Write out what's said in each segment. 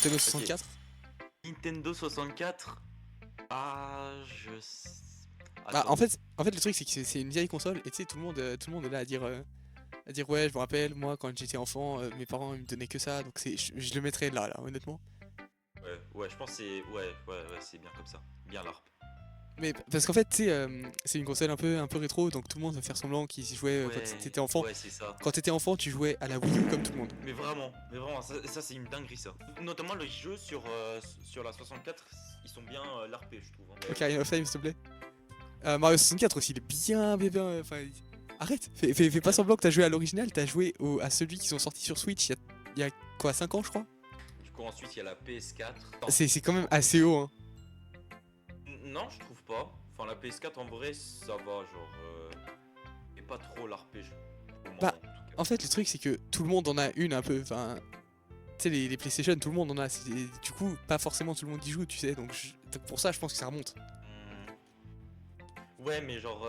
Nintendo Ok. 64. Nintendo 64. Ah, Bah en Attends. fait, le truc c'est que c'est une vieille console et tu sais tout le monde est là à dire ouais je me rappelle moi quand j'étais enfant mes parents ils me donnaient que ça donc je le mettrais là honnêtement. Ouais, je pense que c'est. Ouais, c'est bien comme ça. Bien l'ARP. Mais parce qu'en fait tu sais c'est une console un peu rétro donc tout le monde va faire semblant qu'ils y jouaient quand Ouais, t'étais enfant. ouais, c'est ça. Quand t'étais enfant tu jouais à la Wii U comme tout le monde. Mais vraiment, ça c'est une dinguerie ça. Notamment les jeux sur la 64, ils sont bien larpés, je trouve. Hein. Ocarina of Time s'il te plaît. Mario 64 aussi il est bien enfin arrête fais pas semblant que t'as joué à l'original, t'as joué à celui qui sont sortis sur Switch il y a quoi 5 ans je crois. Du coup, ensuite, il y a la PS4. C'est quand même assez haut hein. Non, je trouve pas. Enfin, la PS4 en vrai, ça va, genre. Et pas trop l'arpège. Au moment, Bah, en tout cas. en fait, le truc, c'est que tout le monde en a une un peu. Enfin, tu sais, les PlayStation, tout le monde en a. Du coup, pas forcément tout le monde y joue, tu sais. Donc, pour ça, je pense que ça remonte. Ouais, mais genre.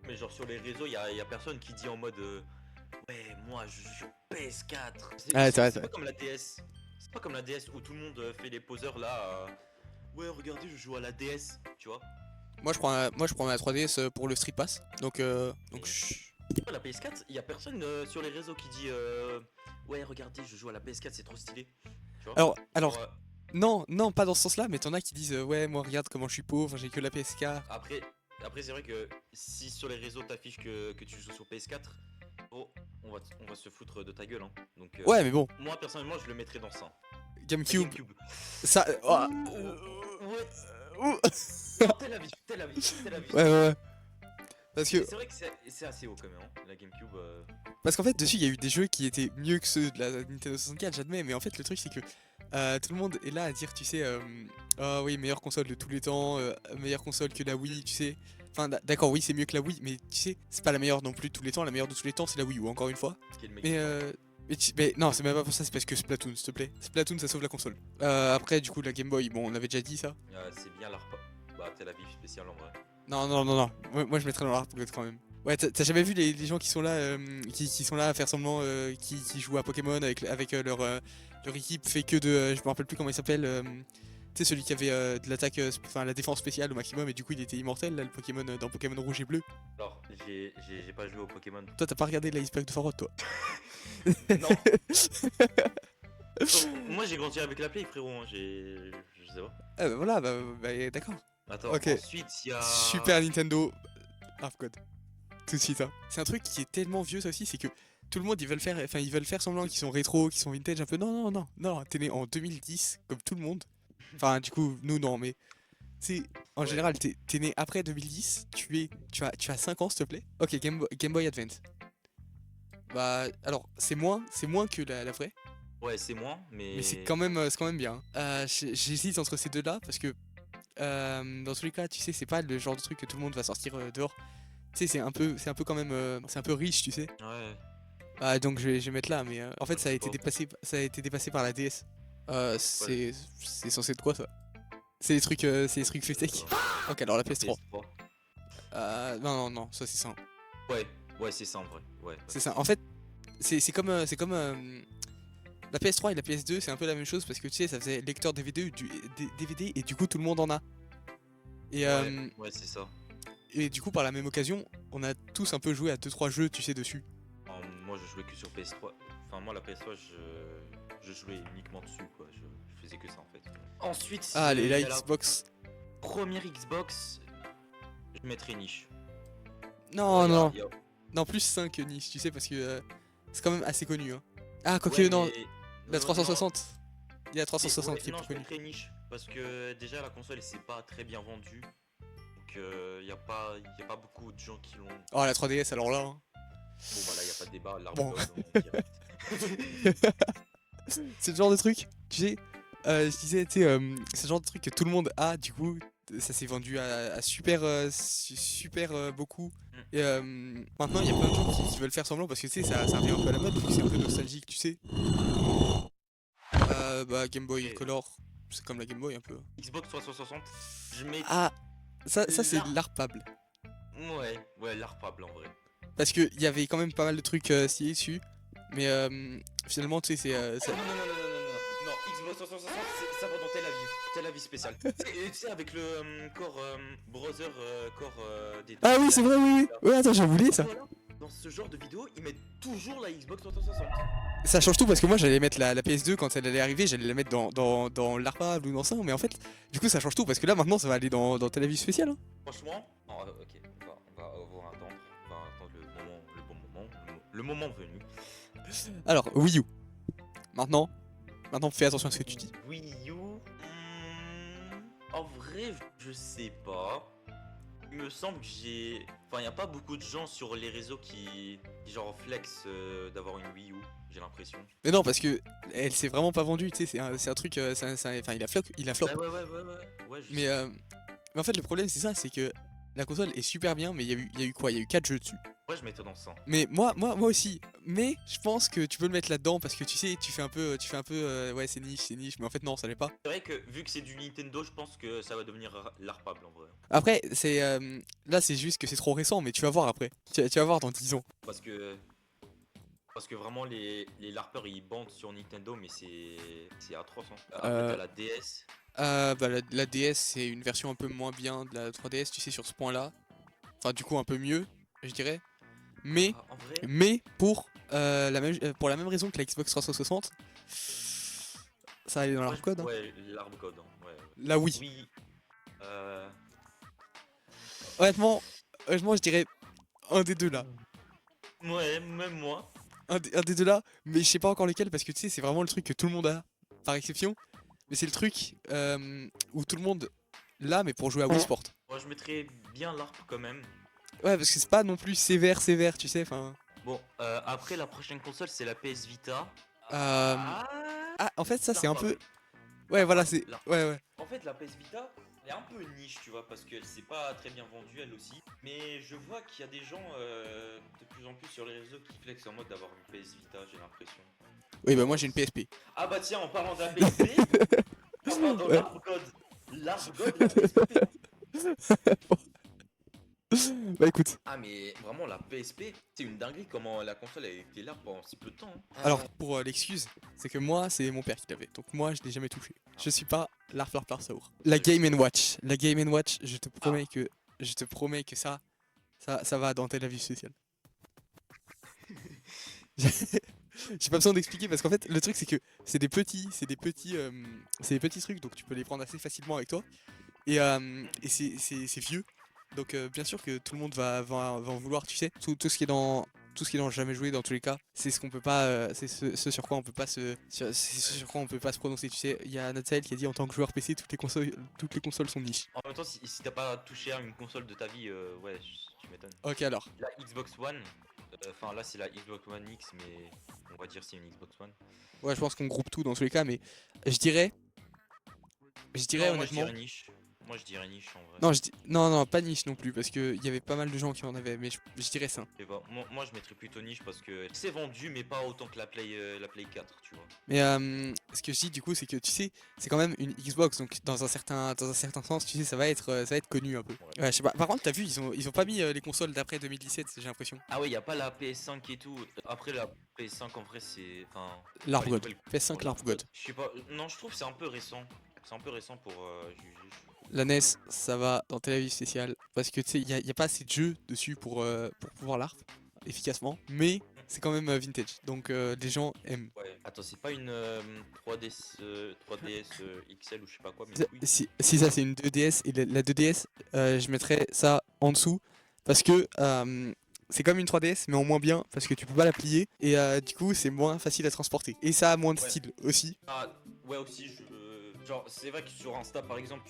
Mais genre, sur les réseaux, y a personne qui dit en mode. Ouais, moi, je joue PS4. Ouais, c'est vrai, c'est C'est pas vrai. comme la DS. C'est pas comme la DS où tout le monde fait les poseurs là. Ouais, regardez, je joue à la DS, tu vois. Moi, je prends ma 3DS pour le Street Pass. Donc, Mais la PS4, y a personne sur les réseaux qui dit ouais, regardez, je joue à la PS4, c'est trop stylé. Tu vois. alors, Genre, non, pas dans ce sens-là, mais t'en as qui disent ouais, moi, regarde comment je suis pauvre, j'ai que la PSK. après, c'est vrai que si sur les réseaux t'affiches que tu joues sur PS4, oh, on va se foutre de ta gueule. Hein. Donc, Ouais, mais bon, moi personnellement, je le mettrais dans ça. La GameCube, GameCube. ça. Oh, Ouais. ouh. Non, tel avis. Ouais. Parce que, C'est vrai que c'est assez haut quand même, hein, la GameCube. Parce qu'en fait, dessus, il y a eu des jeux qui étaient mieux que ceux de la Nintendo 64, j'admets, mais en fait, le truc, c'est que tout le monde est là à dire, tu sais, ah oui, meilleure console de tous les temps, meilleure console que la Wii, tu sais. Enfin, d'accord, oui, c'est mieux que la Wii, mais tu sais, c'est pas la meilleure non plus de tous les temps, la meilleure de tous les temps, c'est la Wii U, encore une fois. Ce qui est le mec Mais, qui parle. mais non, c'est même pas pour ça, c'est parce que Splatoon, s'il te plaît. Splatoon, ça sauve la console. Après, du coup, la Game Boy, bon, on avait déjà dit ça. C'est bien l'ARP. Bah, Tel Aviv spécial en vrai. Non. Moi, je mettrais dans la pocket quand même. Ouais, t'as jamais vu les gens qui sont là, qui sont là à faire semblant, qui jouent à Pokémon avec leur équipe fait que de, je me rappelle plus comment il s'appelle, tu sais celui qui avait de l'attaque, enfin la défense spéciale au maximum et du coup il était immortel là le Pokémon dans Pokémon rouge et bleu. Alors, j'ai pas joué au Pokémon. Toi t'as pas regardé l'iceberg de Farod toi. Non. Moi j'ai grandi avec la Play, frérot. Hein. Je sais pas. Ah bah voilà, d'accord. Attends, Ok. ensuite il y a. Super Nintendo, Half God. Tout de suite hein. C'est un truc qui est tellement vieux ça aussi, c'est que tout le monde ils veulent faire semblant qu'ils sont rétro, qu'ils sont vintage un peu. Non, t'es né en 2010 comme tout le monde. Enfin du coup nous non mais c'est en Ouais. général t'es né après 2010, tu as 5 ans s'il te plaît. Ok Game Boy Advance. Bah alors c'est moins que la vraie, Ouais, c'est moins, mais. mais c'est quand même bien. J'hésite entre ces deux là parce que dans tous les cas tu sais c'est pas le genre de truc que tout le monde va sortir dehors. Tu sais c'est un peu quand même c'est un peu riche tu sais. Ouais. Ah donc je vais mettre là mais en fait Je sais pas. ça a été dépassé par la DS. Ouais. C'est censé être quoi ça? C'est les trucs FreeTech. Ok alors la PS3. PS3. Non, ça c'est ça. Ouais, c'est ça en vrai. Ouais. C'est ça. En fait, c'est comme la PS3 et la PS2, c'est un peu la même chose parce que tu sais, ça faisait lecteur DVD et du coup tout le monde en a. Et, Ouais, c'est ça. et du coup par la même occasion, on a tous un peu joué à 2-3 jeux, tu sais, dessus. Moi je jouais que sur PS3. Enfin, moi la PS3, je jouais uniquement dessus, quoi. Je faisais que ça en fait. Ensuite, Ah, il la y a la Xbox. première Xbox. Je mettrais niche. Non, non, Il y a- non, plus 5 niche, tu sais, parce que c'est quand même assez connu. Hein. Ah, quoique, Ouais, non, mais. la Non, 360. Il y a la ouais, 360 qui est non, plus je connue. mettrais niche. Parce que déjà la console elle s'est pas très bien vendue. Donc il y a pas beaucoup de gens qui l'ont. Oh, la 3DS, alors là. Hein. Bon bah là il y a pas de débat, l'arme Bon. God en direct. C'est le genre de truc, tu sais, je disais, tu sais, c'est le genre de truc que tout le monde a, du coup, ça s'est vendu à super, super beaucoup. Mm. Et maintenant, il y a plein de gens qui veulent faire semblant parce que tu sais, ça revient un peu à la mode, vu que c'est un peu nostalgique, tu sais. Bah, Game Boy Ok. Color, c'est comme la Game Boy un peu. Xbox 360, je mets. Ah, ça c'est L'art- larpable. Ouais, l'arpable en vrai. Parce qu'il y avait quand même pas mal de trucs stylés dessus. Mais finalement, tu sais, c'est. Non. Non, Xbox 360, ça va dans Tel Aviv. Tel Aviv spécial. Et tu sais, avec le Core Browser Core des. Ah oui, c'est vrai, oui, oui. Ouais, attends, j'ai oublié ça. Voilà. Dans ce genre de vidéo, ils mettent toujours la Xbox 360. Ça change tout parce que moi j'allais mettre la PS2 quand elle allait arriver, j'allais la mettre dans l'ARPA ou dans ça, mais en fait, du coup ça change tout parce que là maintenant ça va aller dans Tel Aviv spécial. Hein. Franchement, ok, on va attendre. On va attendre le bon moment, le moment venu. Alors, Wii U. Maintenant, fais attention à ce que tu dis. Wii U. En vrai, je sais pas. Il me semble que j'ai. Enfin, il n'y a pas beaucoup de gens sur les réseaux qui genre flex d'avoir une Wii U, j'ai l'impression. Mais non, parce que elle s'est vraiment pas vendue, tu sais, c'est un truc, enfin il a flop. Ouais, je Mais, sais. mais en fait le problème c'est ça, c'est que la console est super bien, mais il y a eu quoi? Il y a eu 4 jeux dessus. Ouais, je m'étonne dans ça. Mais moi aussi. Mais je pense que tu peux le mettre là-dedans parce que tu sais, tu fais un peu, ouais c'est niche, mais en fait non, ça l'est pas. C'est vrai que vu que c'est du Nintendo, je pense que ça va devenir larpable en vrai. Après, là c'est juste que c'est trop récent, mais tu vas voir après. Tu vas voir dans 10 ans. Parce que vraiment les larpeurs ils bandent sur Nintendo, mais c'est atroce. Hein. Après t'as la DS. Bah la DS c'est une version un peu moins bien de la 3DS, tu sais, sur ce point-là. Enfin du coup un peu mieux, je dirais. Mais, En vrai, pour pour la même raison que la Xbox 360, ça allait dans leur code. Hein. ouais, l'arbre code. Hein, ouais. La Wii. Oui. Honnêtement, je dirais un des deux là. Ouais, même moi. Un des deux là, mais je sais pas encore lequel parce que tu sais, c'est vraiment le truc que tout le monde a, par exception. Mais c'est le truc où tout le monde l'a, mais pour jouer à Wii Sport. Moi je mettrais bien l'arbre quand même. Ouais, parce que c'est pas non plus sévère, tu sais, enfin. Bon, après la prochaine console c'est la PS Vita. Ah, en fait, ça c'est un peu. Larpable. Ouais, voilà, c'est. Larpable. Ouais. En fait, la PS Vita, elle est un peu niche, tu vois, parce qu'elle s'est pas très bien vendue elle aussi. Mais je vois qu'il y a des gens de plus en plus sur les réseaux qui flexent en mode d'avoir une PS Vita, j'ai l'impression. Oui, bah moi j'ai une PSP. Ah bah tiens, en parlant d'un PSP, on parle dans Ouais. l'arbre code. L'arbre code, la PSP. Bah écoute. Ah mais vraiment la PSP, c'est une dinguerie comment la console a été là pendant si peu de temps. Hein. Alors, pour l'excuse, c'est que moi, c'est mon père qui l'avait. Donc moi, je l'ai jamais touché. Je suis pas l'Arflar Saur. La Game Watch. La Game Watch, je te promets que ça va dans Tel Aviv spécial. J'ai pas besoin d'expliquer parce qu'en fait, le truc c'est que c'est des petits trucs, donc tu peux les prendre assez facilement avec toi. Et c'est vieux. Donc bien sûr que tout le monde va en vouloir, tu sais. Tout ce qui est dans jamais joué dans tous les cas, c'est ce qu'on peut pas, c'est ce sur quoi on peut pas c'est ce sur quoi on peut pas se prononcer, tu sais. Il y a Nathalie qui a dit en tant que joueur PC, toutes les consoles sont niches. En même temps, si t'as pas touché à une console de ta vie, ouais, tu m'étonnes. Ok alors. La Xbox One, enfin là c'est la Xbox One X, mais on va dire c'est une Xbox One. Ouais, je pense qu'on groupe tout dans tous les cas, mais je dirais Non, honnêtement. Moi je dirais niche en vrai. Non, non, pas niche non plus, parce qu'il y avait pas mal de gens qui en avaient, mais je dirais ça. Et bah, moi je mettrais plutôt niche parce que c'est vendu, mais pas autant que la Play 4, tu vois. Mais ce que je dis du coup, c'est que tu sais, c'est quand même une Xbox, donc dans un certain sens, tu sais, ça va être connu un peu. Ouais, je sais pas. Par contre, t'as vu, ils ont pas mis les consoles d'après 2017, j'ai l'impression. Ah ouais, y a pas la PS5 et tout. Après la PS5 en vrai c'est, enfin. L'Arp les God. nouvelles PS5 consoles, l'Arp God. Je sais pas. Non, je trouve que c'est un peu récent. C'est un peu récent pour juger. La NES, ça va dans Tel Aviv spécial, parce que tu sais, y a pas assez de jeux dessus pour pouvoir l'ARP efficacement, mais c'est quand même vintage, donc les gens aiment. Ouais. Attends, c'est pas une 3DS XL ou je sais pas quoi, mais oui. Si ça c'est une 2DS, et la 2DS, je mettrais ça en dessous, parce que c'est comme une 3DS, mais en moins bien, parce que tu peux pas la plier, et du coup c'est moins facile à transporter. Et ça a moins de Ouais. style aussi. Ah, ouais, aussi, genre, c'est vrai que sur Insta par exemple,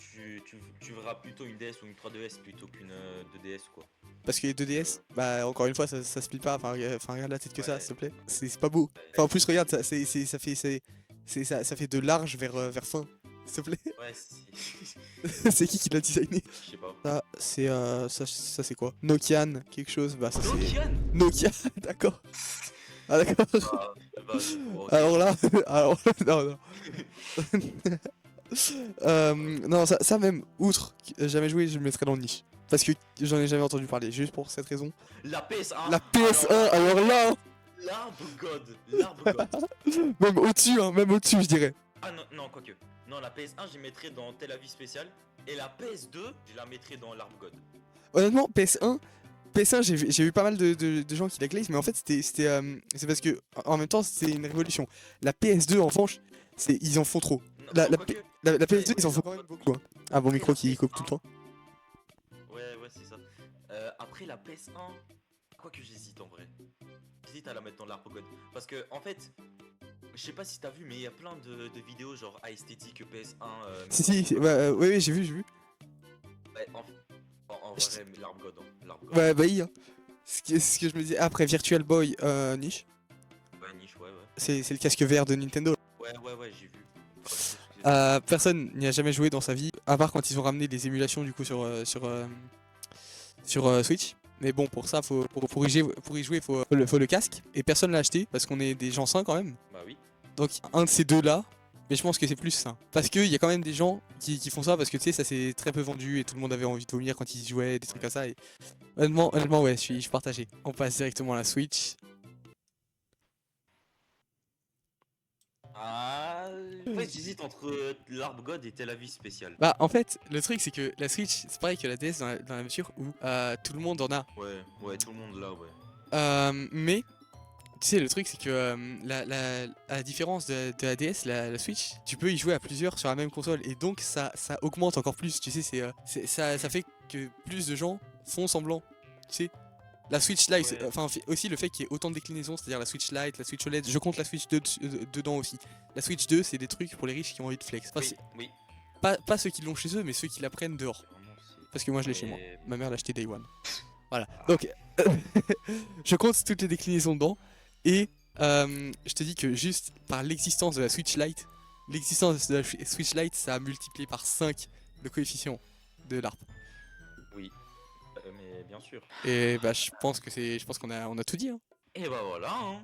tu verras plutôt une DS ou une 3DS plutôt qu'une 2DS quoi. Parce que les 2DS, bah encore une fois, ça se plie pas, enfin regarde la tête que ça, Ouais. s'il te plaît. C'est pas beau. Enfin en plus regarde, ça fait de large vers fin, s'il te plaît. Ouais, C'est qui l'a designé? je sais pas. Ça c'est quoi? Nokian, quelque chose, bah ça c'est... Nokian. Nokia, d'accord. Ah d'accord. Bah, ok. Alors là, non. Non, ça même, outre jamais joué, je le mettrais dans le niche. Parce que j'en ai jamais entendu parler, juste pour cette raison. La PS1. La PS1, alors là, L'arbre God. L'arbre God. même au-dessus, je dirais. Ah non, non, quoique. Non, la PS1, j'y mettrais dans Tel Aviv spécial. Et la PS2, je la mettrais dans l'Arbre God. Honnêtement, PS1, j'ai vu pas mal de gens qui la glaze, mais en fait, c'est parce que en même temps, c'est une révolution. La PS2, en revanche, ils en font trop. Non, La, non, la, quoique. P- la, la PS2, Ouais, ils en font quand même beaucoup. Hein. Ah, bon micro qui coupe tout le temps. Ouais, ouais, c'est ça. Après la PS1, quoique j'hésite en vrai. J'hésite à la mettre dans l'Arbre God. Parce que, en fait, je sais pas si t'as vu, mais il y a plein de vidéos genre à esthétique PS1. Si, ouais, j'ai vu. Ouais, en Je- vrai, mais l'Arbre God. Hein, l'Arbre God. Ouais, bah, oui. Hein. Ce que je me disais, après Virtual Boy niche, Ouais, niche, ouais, ouais. c'est le casque vert de Nintendo. Ouais, j'ai vu. Excusez-moi. Personne n'y a jamais joué dans sa vie, à part quand ils ont ramené des émulations du coup sur Switch. Mais bon, pour ça, pour y jouer, faut le casque. Et personne l'a acheté parce qu'on est des gens sains quand même. Bah oui. Donc un de ces deux-là, mais je pense que c'est plus sain. Parce qu'il y a quand même des gens qui font ça parce que tu sais, ça s'est très peu vendu et tout le monde avait envie de vomir quand ils y jouaient, des trucs comme ça. Et honnêtement, ouais, je suis partagé. On passe directement à la Switch. Ah, en fait, j'hésite entre l'Arbre God et Tel Aviv spécial. Bah, en fait, le truc c'est que la Switch, c'est pareil que la DS dans la mesure où tout le monde en a. Ouais, tout le monde là, ouais. Mais tu sais, le truc c'est que à la différence de la DS, la Switch, tu peux y jouer à plusieurs sur la même console et donc ça augmente encore plus. Tu sais, ça fait que plus de gens font semblant. Tu sais, la Switch Lite, Ouais. enfin aussi le fait qu'il y ait autant de déclinaisons, c'est-à-dire la Switch Lite, la Switch OLED, je compte la Switch 2 dedans aussi. La Switch 2, c'est des trucs pour les riches qui ont envie de flex. Enfin, Oui. pas ceux qui l'ont chez eux, mais ceux qui la prennent dehors. Vraiment, c'est- Parce que moi je l'ai chez moi. Mais- Ma mère l'a acheté Day One. Voilà. Donc, je compte toutes les déclinaisons dedans. Et je te dis que juste par l'existence de la Switch Lite, Switch Lite, ça a multiplié par 5 le coefficient de l'ARP. Oui. Mais bien sûr. Et bah je pense qu'on a tout dit. Hein. Et bah voilà, hein.